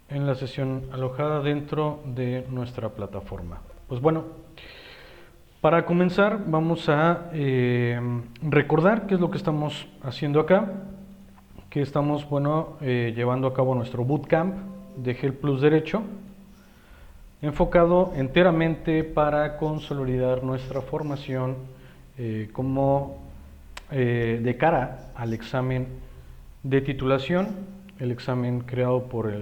en la sesión alojada dentro de nuestra plataforma. Pues bueno, para comenzar vamos a recordar qué es lo que estamos haciendo acá, que estamos llevando a cabo nuestro bootcamp de GEL Plus Derecho, enfocado enteramente para consolidar nuestra formación de cara al examen de titulación, el examen creado por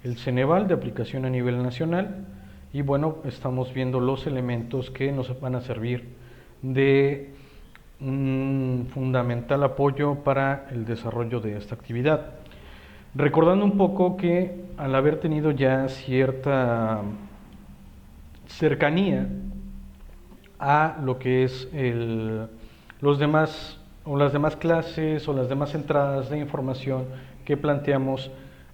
el Ceneval de aplicación a nivel nacional. Y bueno, estamos viendo los elementos que nos van a servir de un fundamental apoyo para el desarrollo de esta actividad. Recordando un poco que al haber tenido ya cierta cercanía a lo que es los demás o las demás clases o las demás entradas de información que planteamos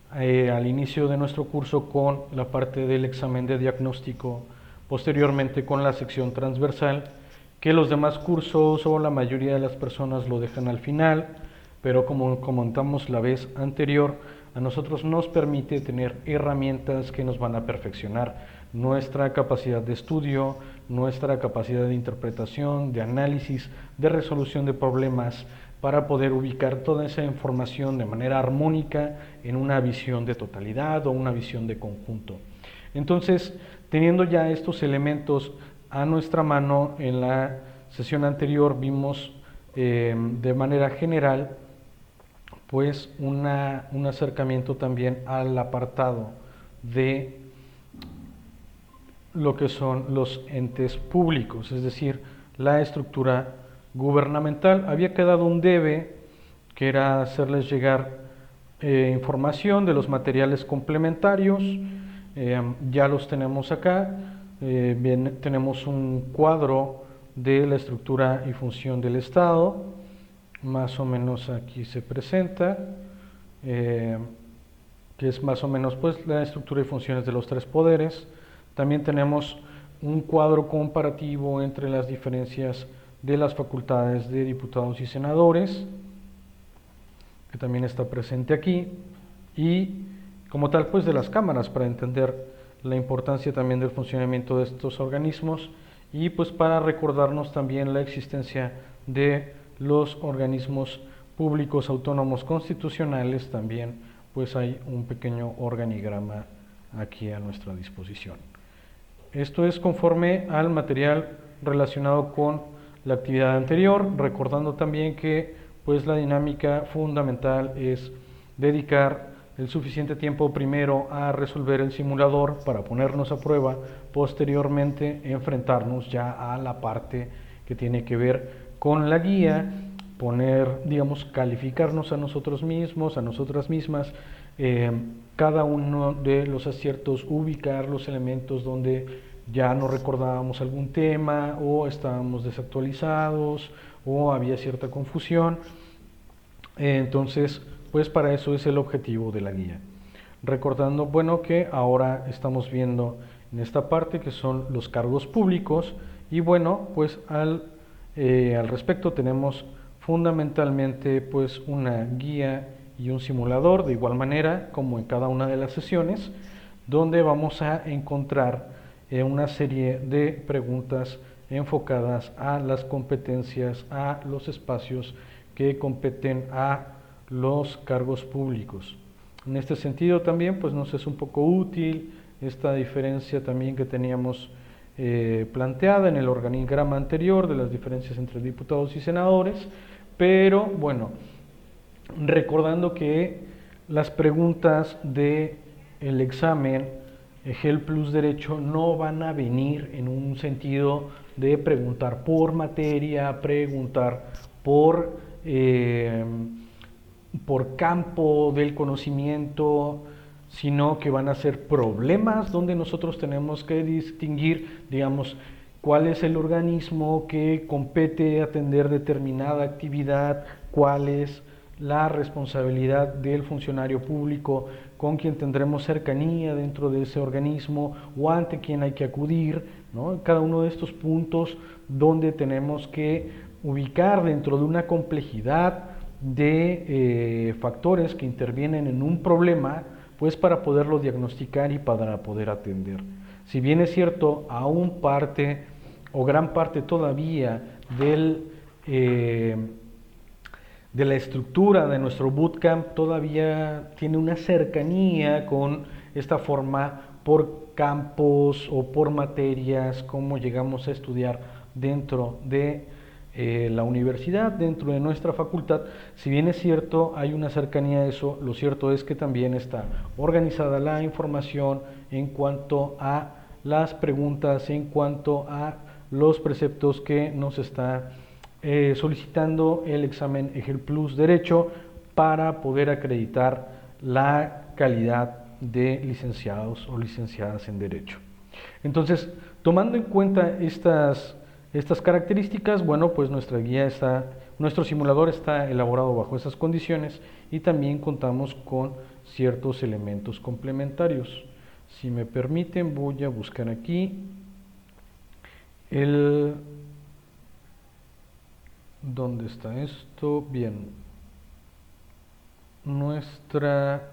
al inicio de nuestro curso con la parte del examen de diagnóstico, posteriormente con la sección transversal, que los demás cursos o la mayoría de las personas lo dejan al final, pero como comentamos la vez anterior, a nosotros nos permite tener herramientas que nos van a perfeccionar nuestra capacidad de estudio, nuestra capacidad de interpretación, de análisis, de resolución de problemas, para poder ubicar toda esa información de manera armónica en una visión de totalidad o una visión de conjunto. Entonces, teniendo ya estos elementos a nuestra mano, en la sesión anterior vimos de manera general pues un acercamiento también al apartado de lo que son los entes públicos, es decir, la estructura gubernamental. Había quedado un debe, que era hacerles llegar información de los materiales complementarios. Ya los tenemos acá. Tenemos un cuadro de la estructura y función del Estado, más o menos aquí se presenta, que es más o menos pues la estructura y funciones de los tres poderes. También tenemos un cuadro comparativo entre las diferencias de las facultades de diputados y senadores, que también está presente aquí, y como tal pues de las cámaras, para entender la importancia también del funcionamiento de estos organismos, y pues para recordarnos también la existencia de los organismos públicos autónomos constitucionales. También pues hay un pequeño organigrama aquí a nuestra disposición. Esto es conforme al material relacionado con la actividad anterior, recordando también que pues la dinámica fundamental es dedicar el suficiente tiempo primero a resolver el simulador para ponernos a prueba, posteriormente enfrentarnos ya a la parte que tiene que ver con la guía, calificarnos a nosotros mismos, a nosotras mismas, cada uno de los aciertos, ubicar los elementos donde ya no recordábamos algún tema o estábamos desactualizados o había cierta confusión. Entonces, pues para eso es el objetivo de la guía. Recordando, bueno, que ahora estamos viendo en esta parte que son los cargos públicos, y bueno, pues al respecto tenemos fundamentalmente pues una guía y un simulador, de igual manera como en cada una de las sesiones, donde vamos a encontrar una serie de preguntas enfocadas a las competencias, a los espacios que competen a los cargos públicos. En este sentido también pues nos es un poco útil esta diferencia también que teníamos planteada en el organigrama anterior de las diferencias entre diputados y senadores, pero bueno, recordando que las preguntas del examen GEL Plus Derecho no van a venir en un sentido de preguntar por materia, preguntar por campo del conocimiento, sino que van a ser problemas donde nosotros tenemos que distinguir, digamos, cuál es el organismo que compete atender determinada actividad, cuál es la responsabilidad del funcionario público con quien tendremos cercanía dentro de ese organismo o ante quien hay que acudir, ¿no? Cada uno de estos puntos donde tenemos que ubicar dentro de una complejidad de factores que intervienen en un problema, pues para poderlo diagnosticar y para poder atender. Si bien es cierto, aún parte o gran parte todavía de la estructura de nuestro bootcamp todavía tiene una cercanía con esta forma por campos o por materias, como llegamos a estudiar dentro de la universidad, dentro de nuestra facultad. Si bien es cierto, hay una cercanía a eso, lo cierto es que también está organizada la información en cuanto a las preguntas, en cuanto a los preceptos que nos está solicitando el examen EGEL Plus Derecho para poder acreditar la calidad de licenciados o licenciadas en Derecho. Entonces, tomando en cuenta estas características, bueno, pues nuestro simulador está elaborado bajo esas condiciones y también contamos con ciertos elementos complementarios. Si me permiten, voy a buscar aquí ¿dónde está esto? Bien, nuestra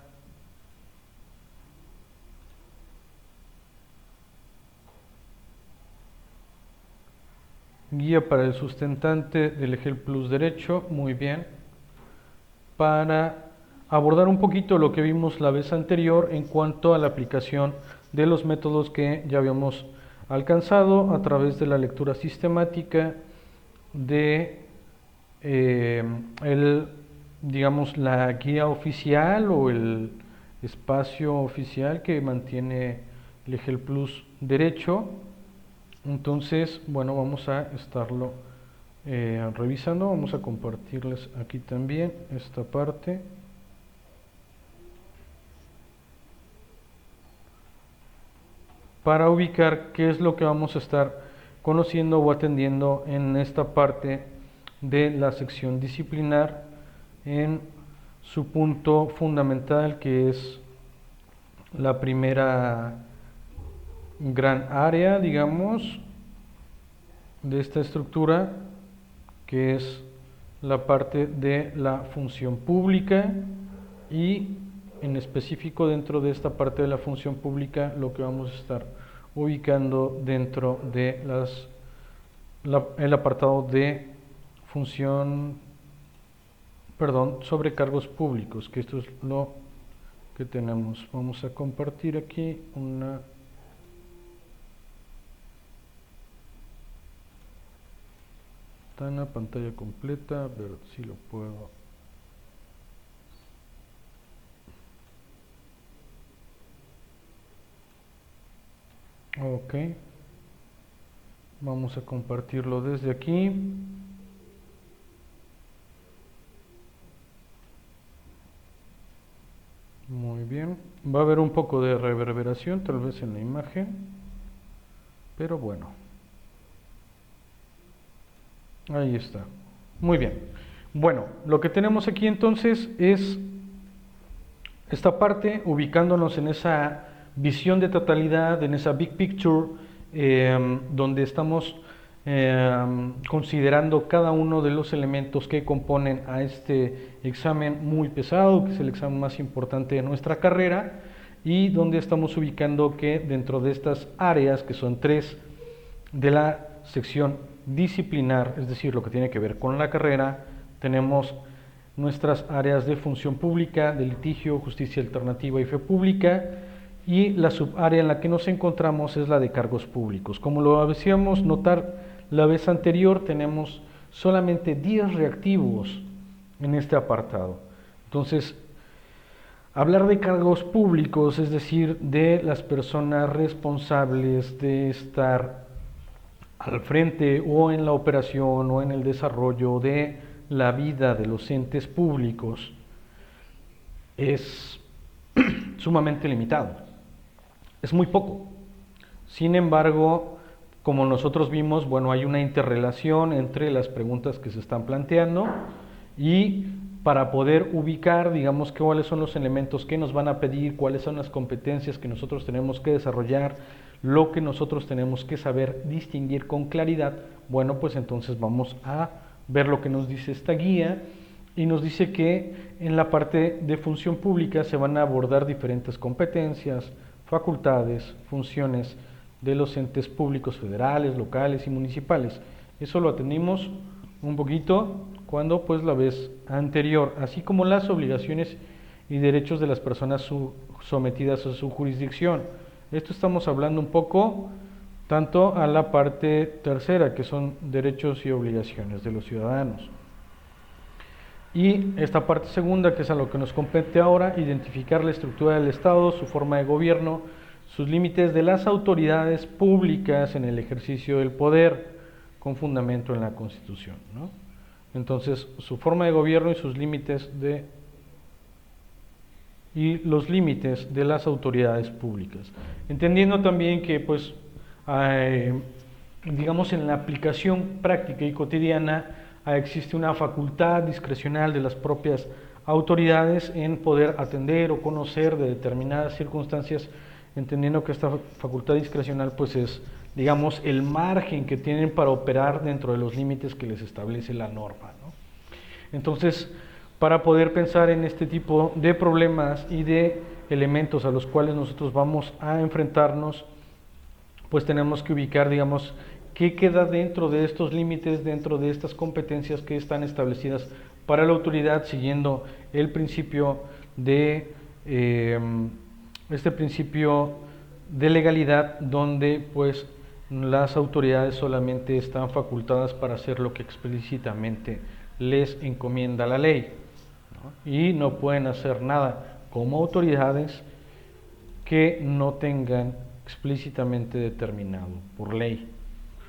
guía para el sustentante del EGEL Plus Derecho, muy bien, para abordar un poquito lo que vimos la vez anterior en cuanto a la aplicación de los métodos que ya habíamos alcanzado a través de la lectura sistemática de digamos, la guía oficial o el espacio oficial que mantiene el EGEL Plus Derecho. Entonces, bueno, vamos a estarlo revisando. Vamos a compartirles aquí también esta parte. Para ubicar qué es lo que vamos a estar conociendo o atendiendo en esta parte de la sección disciplinar en su punto fundamental, que es la primera gran área, digamos, de esta estructura, que es la parte de la función pública, y en específico dentro de esta parte de la función pública lo que vamos a estar ubicando dentro de el apartado de sobre cargos públicos, que esto es lo que tenemos. Vamos a compartir aquí una pantalla completa, a ver si lo puedo. Ok, vamos a compartirlo desde aquí. Muy bien, va a haber un poco de reverberación tal vez en la imagen, pero bueno, ahí está. Muy bien, bueno, lo que tenemos aquí entonces es esta parte ubicándonos en esa visión de totalidad, en esa big picture, donde estamos considerando cada uno de los elementos que componen a este examen muy pesado, que es el examen más importante de nuestra carrera, y donde estamos ubicando que dentro de estas áreas, que son 3 de la sección disciplinar, es decir, lo que tiene que ver con la carrera, tenemos nuestras áreas de función pública, de litigio, justicia alternativa y fe pública, y la subárea en la que nos encontramos es la de cargos públicos. Como lo decíamos notar la vez anterior, tenemos solamente 10 reactivos en este apartado. Entonces, hablar de cargos públicos, es decir, de las personas responsables de estar al frente o en la operación o en el desarrollo de la vida de los entes públicos, es sumamente limitado. Es muy poco. Sin embargo, como nosotros vimos, bueno, hay una interrelación entre las preguntas que se están planteando, y para poder ubicar, digamos, cuáles son los elementos que nos van a pedir, cuáles son las competencias que nosotros tenemos que desarrollar, lo que nosotros tenemos que saber distinguir con claridad, bueno, pues entonces vamos a ver lo que nos dice esta guía y nos dice que en la parte de función pública se van a abordar diferentes competencias, facultades, funciones de los entes públicos federales, locales y municipales. Eso lo atendimos un poquito cuando pues la vez anterior, así como las obligaciones y derechos de las personas sometidas a su jurisdicción. Esto estamos hablando un poco tanto a la parte tercera, que son derechos y obligaciones de los ciudadanos. Y esta parte segunda, que es a lo que nos compete ahora, identificar la estructura del Estado, su forma de gobierno, sus límites de las autoridades públicas en el ejercicio del poder, con fundamento en la Constitución, ¿no? Entonces, su forma de gobierno y sus límites y los límites de las autoridades públicas. Entendiendo también que, pues, digamos, en la aplicación práctica y cotidiana existe una facultad discrecional de las propias autoridades en poder atender o conocer de determinadas circunstancias, entendiendo que esta facultad discrecional pues es, digamos, el margen que tienen para operar dentro de los límites que les establece la norma, ¿no? Entonces, para poder pensar en este tipo de problemas y de elementos a los cuales nosotros vamos a enfrentarnos, pues tenemos que ubicar, digamos, qué queda dentro de estos límites, dentro de estas competencias que están establecidas para la autoridad, siguiendo el principio de este principio de legalidad, donde pues las autoridades solamente están facultadas para hacer lo que explícitamente les encomienda la ley, ¿no? Y no pueden hacer nada como autoridades que no tengan explícitamente determinado por ley.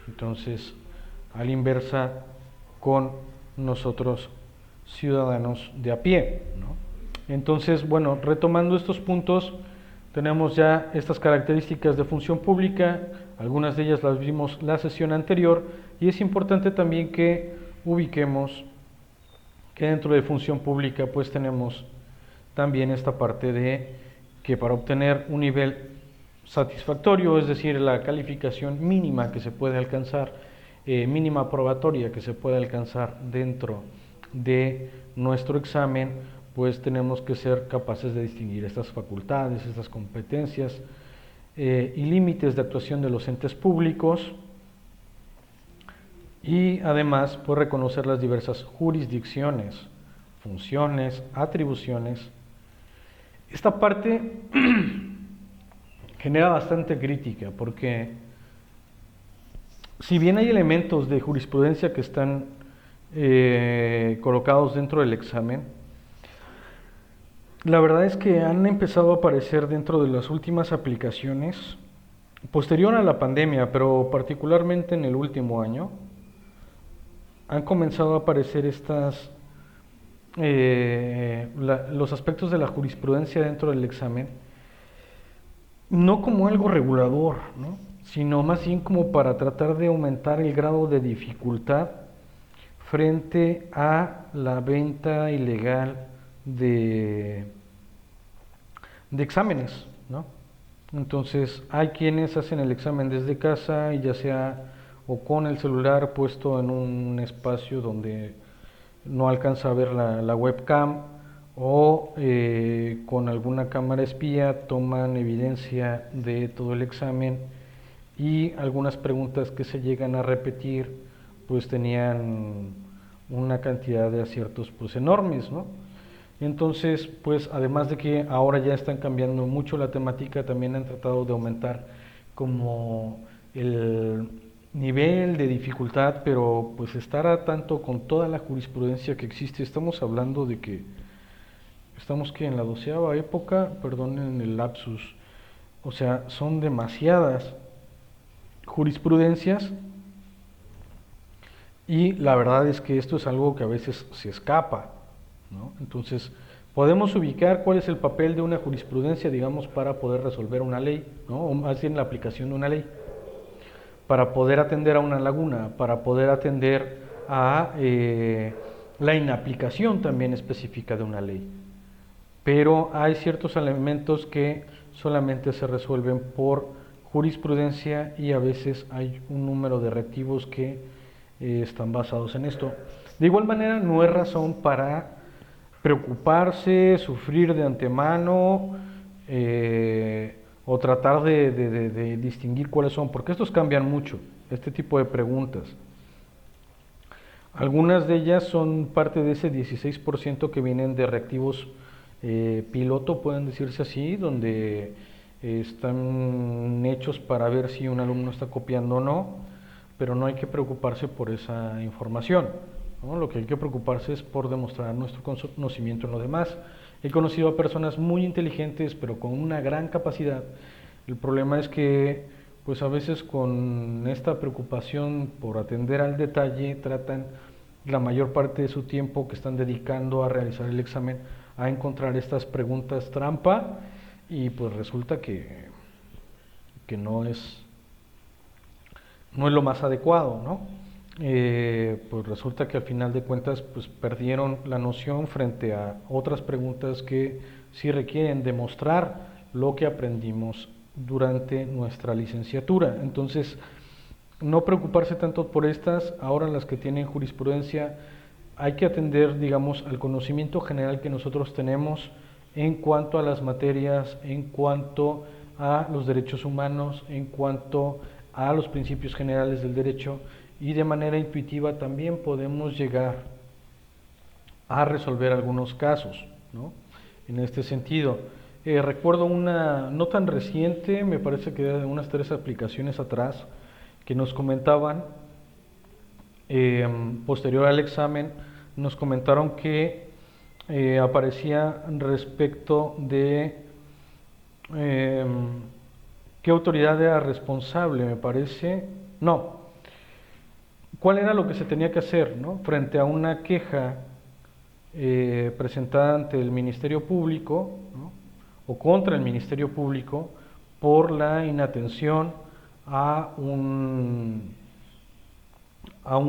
Entonces, a la inversa con nosotros ciudadanos de a pie, ¿no? Entonces, bueno, retomando estos puntos, tenemos ya estas características de función pública, algunas de ellas las vimos la sesión anterior, y es importante también que ubiquemos que dentro de función pública pues tenemos también esta parte de que para obtener un nivel satisfactorio, es decir, la calificación mínima que se puede alcanzar, mínima probatoria que se puede alcanzar dentro de nuestro examen, pues tenemos que ser capaces de distinguir estas facultades, estas competencias y límites de actuación de los entes públicos, y además pues reconocer las diversas jurisdicciones, funciones, atribuciones. Esta parte genera bastante crítica porque si bien hay elementos de jurisprudencia que están colocados dentro del examen, la verdad es que han empezado a aparecer dentro de las últimas aplicaciones, posterior a la pandemia, pero particularmente en el último año, han comenzado a aparecer los aspectos de la jurisprudencia dentro del examen, no como algo regulador, ¿no?, sino más bien como para tratar de aumentar el grado de dificultad frente a la venta ilegal de exámenes, ¿no? Entonces, hay quienes hacen el examen desde casa y ya sea o con el celular puesto en un espacio donde no alcanza a ver la webcam, o con alguna cámara espía toman evidencia de todo el examen, y algunas preguntas que se llegan a repetir pues tenían una cantidad de aciertos pues enormes, ¿no? Entonces, pues además de que ahora ya están cambiando mucho la temática, también han tratado de aumentar como el nivel de dificultad, pero pues estar a tanto con toda la jurisprudencia que existe. Estamos hablando de que estamos que en la 12ª época, perdonen el lapsus, o sea, son demasiadas jurisprudencias, y la verdad es que esto es algo que a veces se escapa, ¿no? Entonces, podemos ubicar cuál es el papel de una jurisprudencia, digamos, para poder resolver una ley, ¿no?, o más bien la aplicación de una ley, para poder atender a una laguna, para poder atender a la inaplicación también específica de una ley. Pero hay ciertos elementos que solamente se resuelven por jurisprudencia, y a veces hay un número de reactivos que están basados en esto. De igual manera, no es razón para preocuparse, sufrir de antemano, o tratar de distinguir cuáles son, porque estos cambian mucho, este tipo de preguntas. Algunas de ellas son parte de ese 16% que vienen de reactivos piloto, pueden decirse así, donde están hechos para ver si un alumno está copiando o no, pero no hay que preocuparse por esa información, ¿no? Lo que hay que preocuparse es por demostrar nuestro conocimiento en lo demás. He conocido a personas muy inteligentes, pero con una gran capacidad. El problema es que, pues a veces con esta preocupación por atender al detalle, tratan la mayor parte de su tiempo que están dedicando a realizar el examen a encontrar estas preguntas trampa, y pues resulta que no es lo más adecuado, ¿no? Pues resulta que al final de cuentas pues perdieron la noción frente a otras preguntas que sí requieren demostrar lo que aprendimos durante nuestra licenciatura. Entonces, no preocuparse tanto por estas. Ahora las que tienen jurisprudencia, hay que atender, digamos, al conocimiento general que nosotros tenemos en cuanto a las materias, en cuanto a los derechos humanos, en cuanto a los principios generales del derecho, y de manera intuitiva también podemos llegar a resolver algunos casos, ¿no? En este sentido, recuerdo una no tan reciente, me parece que de unas 3 aplicaciones atrás, que nos comentaban, posterior al examen, nos comentaron que aparecía respecto de qué autoridad era responsable, me parece, no, cuál era lo que se tenía que hacer, ¿no? Frente a una queja presentada ante el Ministerio Público, ¿no? O contra el Ministerio Público por la inatención a un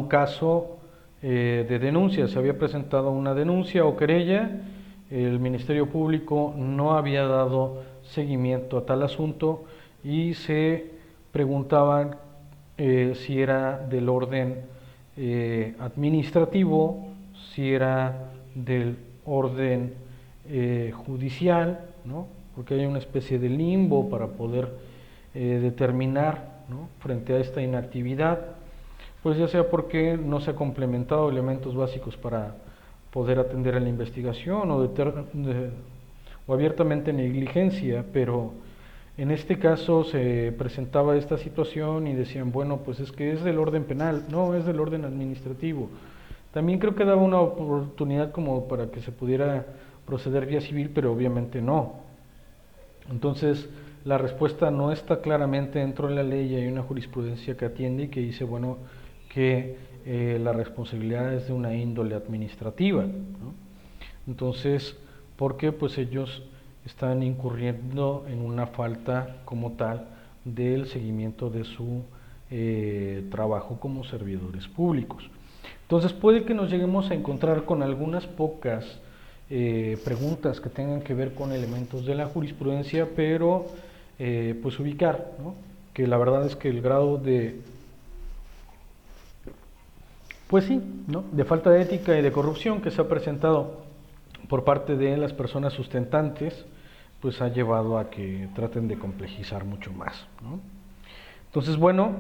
caso de denuncia. Se había presentado una denuncia o querella, el Ministerio Público no había dado seguimiento a tal asunto y se preguntaban si era del orden administrativo, si era del orden judicial, ¿no? Porque hay una especie de limbo para poder determinar, ¿no? Frente a esta inactividad, pues ya sea porque no se ha complementado elementos básicos para poder atender a la investigación o abiertamente negligencia, pero en este caso se presentaba esta situación y decían, bueno, pues es que es del orden penal, no, es del orden administrativo. También creo que daba una oportunidad como para que se pudiera proceder vía civil, pero obviamente no. Entonces, la respuesta no está claramente dentro de la ley, y hay una jurisprudencia que atiende y que dice, bueno, que la responsabilidad es de una índole administrativa, ¿no? Entonces, ¿por qué? Pues ellos están incurriendo en una falta como tal del seguimiento de su trabajo como servidores públicos. Entonces puede que nos lleguemos a encontrar con algunas pocas preguntas que tengan que ver con elementos de la jurisprudencia, pero pues ubicar, ¿no? Que la verdad es que el grado de, pues sí, ¿no? De falta de ética y de corrupción que se ha presentado por parte de las personas sustentantes, pues ha llevado a que traten de complejizar mucho más, ¿no? Entonces, bueno,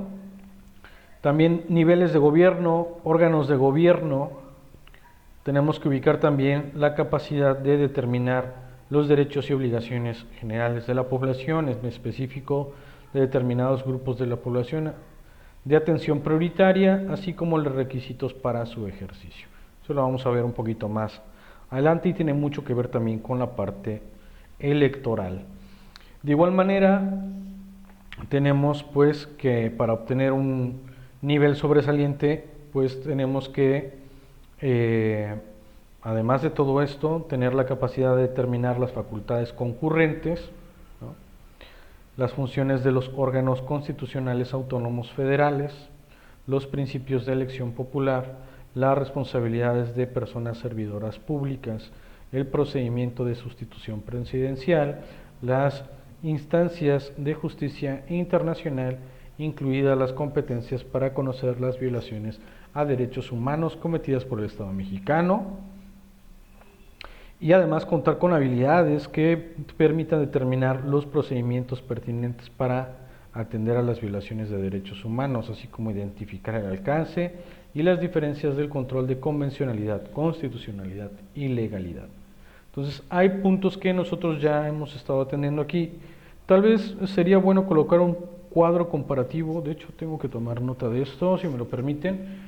también niveles de gobierno, órganos de gobierno, tenemos que ubicar también la capacidad de determinar los derechos y obligaciones generales de la población, en específico de determinados grupos de la población, de atención prioritaria, así como los requisitos para su ejercicio. Eso lo vamos a ver un poquito más adelante y tiene mucho que ver también con la parte electoral. De igual manera, tenemos pues que para obtener un nivel sobresaliente, pues tenemos que, además de todo esto, tener la capacidad de determinar las facultades concurrentes, ¿no? Las funciones de los órganos constitucionales autónomos federales, los principios de elección popular, las responsabilidades de personas servidoras públicas, el procedimiento de sustitución presidencial, las instancias de justicia internacional, incluidas las competencias para conocer las violaciones a derechos humanos cometidas por el Estado mexicano, y además contar con habilidades que permitan determinar los procedimientos pertinentes para atender a las violaciones de derechos humanos, así como identificar el alcance y las diferencias del control de convencionalidad, constitucionalidad y legalidad. Entonces, hay puntos que nosotros ya hemos estado atendiendo aquí. Tal vez sería bueno colocar un cuadro comparativo, de hecho tengo que tomar nota de esto, si me lo permiten,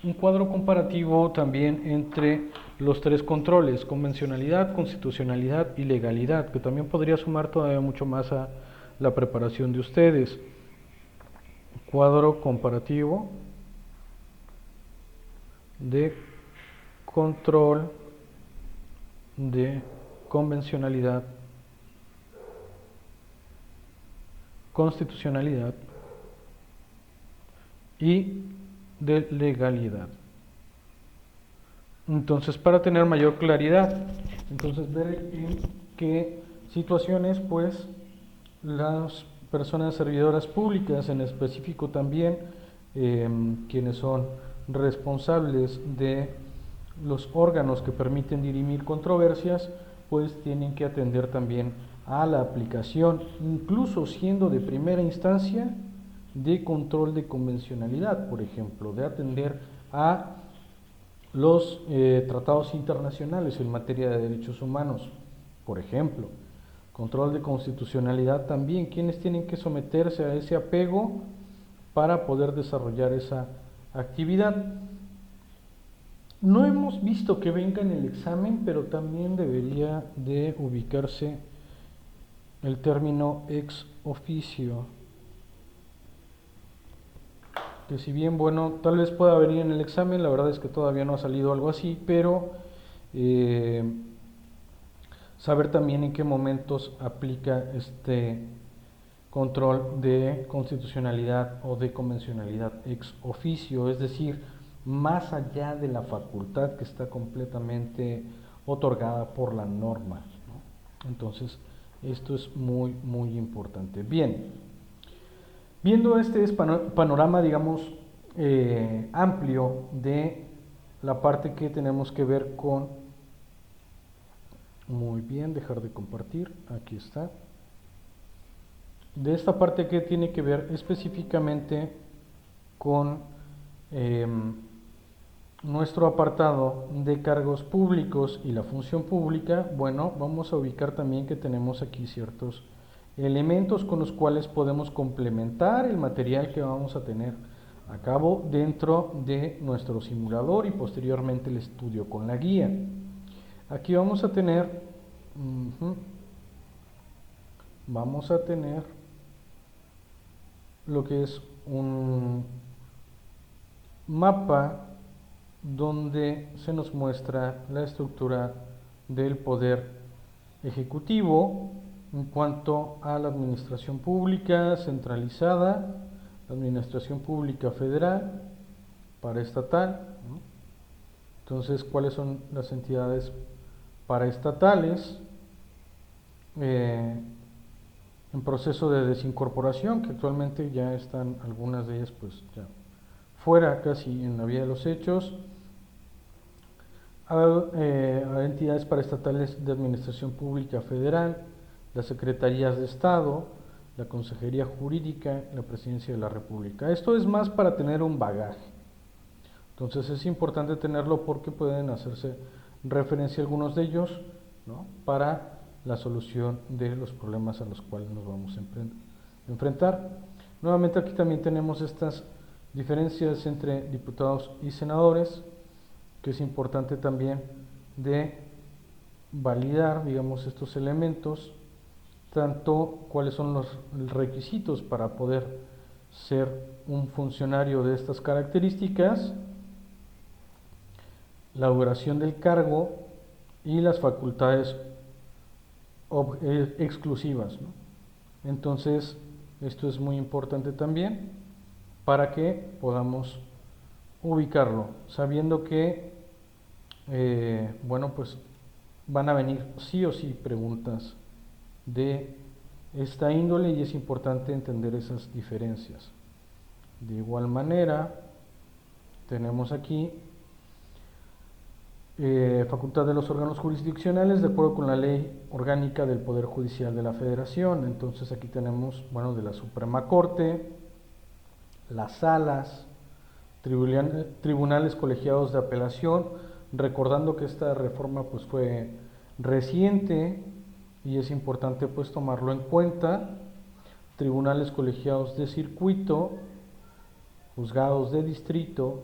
un cuadro comparativo también entre los tres controles, convencionalidad, constitucionalidad y legalidad, que también podría sumar todavía mucho más a la preparación de ustedes. Cuadro comparativo de control de convencionalidad, constitucionalidad y de legalidad. Entonces, para tener mayor claridad, entonces ver en qué situaciones, pues, las personas servidoras públicas, en específico también quienes son responsables de los órganos que permiten dirimir controversias, pues tienen que atender también a la aplicación, incluso siendo de primera instancia, de control de convencionalidad, por ejemplo, de atender a los tratados internacionales en materia de derechos humanos, por ejemplo. Control de constitucionalidad también, quienes tienen que someterse a ese apego para poder desarrollar esa actividad. No hemos visto que venga en el examen, pero también debería de ubicarse el término ex officio, que si bien, bueno, tal vez pueda venir en el examen, la verdad es que todavía no ha salido algo así, pero saber también en qué momentos aplica este control de constitucionalidad o de convencionalidad ex officio, es decir, más allá de la facultad que está completamente otorgada por la norma, ¿no? Entonces, esto es muy importante. Bien, viendo este panorama, digamos, amplio de la parte que tenemos que ver con, muy bien, dejar de compartir, aquí está, de esta parte que tiene que ver específicamente con nuestro apartado de cargos públicos y la función pública, bueno, vamos a ubicar también que tenemos aquí ciertos elementos con los cuales podemos complementar el material que vamos a tener a cabo dentro de nuestro simulador y posteriormente el estudio con la guía. Aquí vamos a tener lo que es un mapa donde se nos muestra la estructura del poder ejecutivo en cuanto a la administración pública centralizada, la administración pública federal, paraestatal, ¿no? Entonces, ¿cuáles son las entidades paraestatales en proceso de desincorporación, que actualmente ya están algunas de ellas pues ya fuera casi en la vía de los hechos? A entidades paraestatales de administración pública federal, las secretarías de Estado, la Consejería Jurídica, la Presidencia de la República. Esto es más para tener un bagaje. Entonces es importante tenerlo porque pueden hacerse referencia a algunos de ellos, ¿no?, para la solución de los problemas a los cuales nos vamos a enfrentar. Nuevamente aquí también tenemos estas diferencias entre diputados y senadores, que es importante también de validar, digamos, estos elementos, tanto cuáles son los requisitos para poder ser un funcionario de estas características, la duración del cargo y las facultades exclusivas, ¿no? Entonces, esto es muy importante también para que podamos ubicarlo, sabiendo que bueno, pues van a venir sí o sí preguntas de esta índole y es importante entender esas diferencias. De igual manera, tenemos aquí facultad de los órganos jurisdiccionales de acuerdo con la Ley Orgánica del Poder Judicial de la Federación. Entonces aquí tenemos, bueno, de la Suprema Corte, las salas, tribunales colegiados de apelación, recordando que esta reforma pues fue reciente y es importante pues tomarlo en cuenta, tribunales colegiados de circuito, juzgados de distrito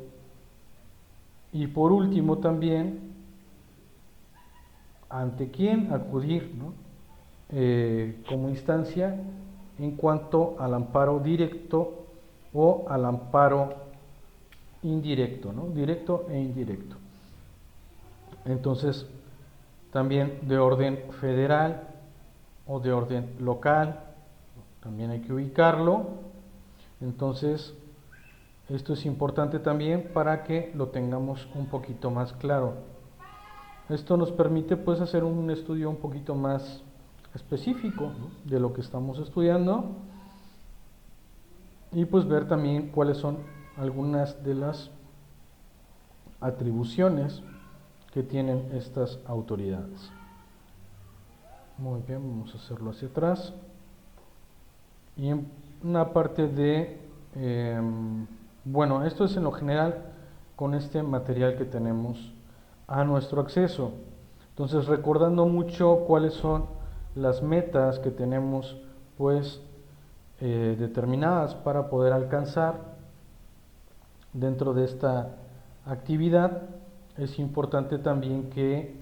y por último también ante quién acudir, ¿no? Como instancia en cuanto al amparo directo o al amparo indirecto, ¿no? Directo e indirecto. Entonces, también de orden federal o de orden local, también hay que ubicarlo. Entonces, esto es importante también para que lo tengamos un poquito más claro. Esto nos permite pues hacer un estudio un poquito más específico, ¿no?, de lo que estamos estudiando y pues ver también cuáles son algunas de las atribuciones que tienen estas autoridades. Muy bien, vamos a hacerlo hacia atrás. Y en una parte de, bueno, esto es en lo general con este material que tenemos a nuestro acceso. Entonces, recordando mucho cuáles son las metas que tenemos, pues, determinadas para poder alcanzar dentro de esta actividad, es importante también que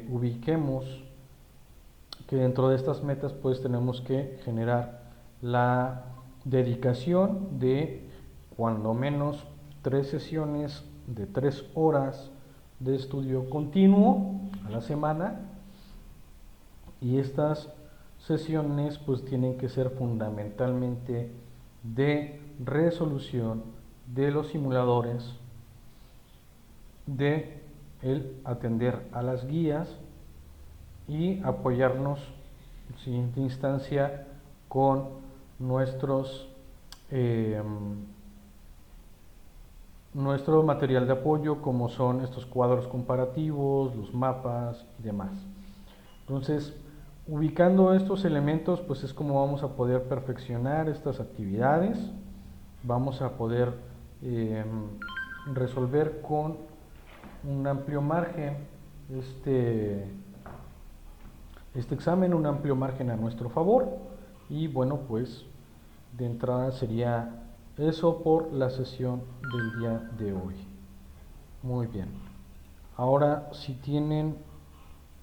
ubiquemos que dentro de estas metas pues tenemos que generar la dedicación de cuando menos 3 sesiones de 3 horas de estudio continuo a la semana, y estas sesiones pues tienen que ser fundamentalmente de resolución de los simuladores, de el atender a las guías y apoyarnos en siguiente instancia con nuestros nuestro material de apoyo, como son estos cuadros comparativos, los mapas y demás. Entonces, ubicando estos elementos, pues es como vamos a poder perfeccionar estas actividades, vamos a poder resolver con un amplio margen este examen, un amplio margen a nuestro favor. Y bueno, pues de entrada sería eso por la sesión del día de hoy. Muy bien. Ahora, si tienen